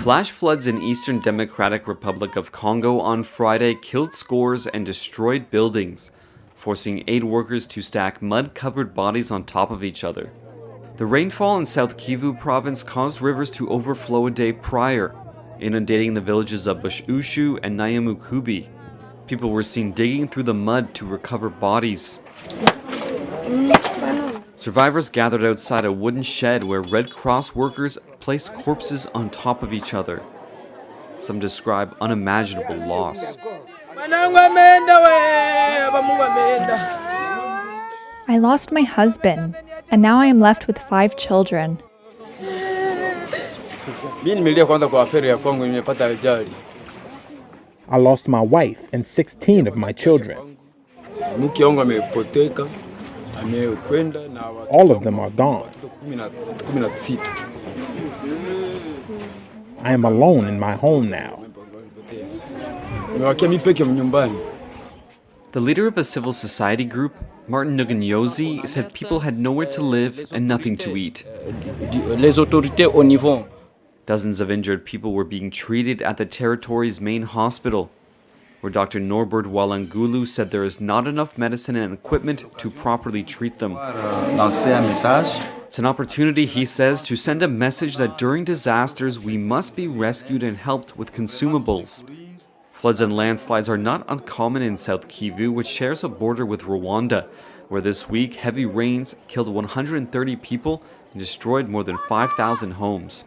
Flash floods in eastern Democratic Republic of Congo on Friday killed scores and destroyed buildings, forcing aid workers to stack mud-covered bodies on top of each other. The rainfall in South Kivu province caused rivers to overflow a day prior, inundating the villages of Bushushu and Nyamukubi. People were seen digging through the mud to recover bodies. Survivors gathered outside a wooden shed where Red Cross workers placed corpses on top of each other. Some describe unimaginable loss. I lost my husband, and now I am left with 5 children. I lost my wife and 16 of my children. All of them are gone. I am alone in my home now. The leader of a civil society group, Martin Nuganyozi, said people had nowhere to live and nothing to eat. Dozens of injured people were being treated at the territory's main hospital, where Dr. Norbert Walangulu said there is not enough medicine and equipment to properly treat them. It's an opportunity, he says, to send a message that during disasters we must be rescued and helped with consumables. Floods and landslides are not uncommon in South Kivu, which shares a border with Rwanda, where this week heavy rains killed 130 people and destroyed more than 5,000 homes.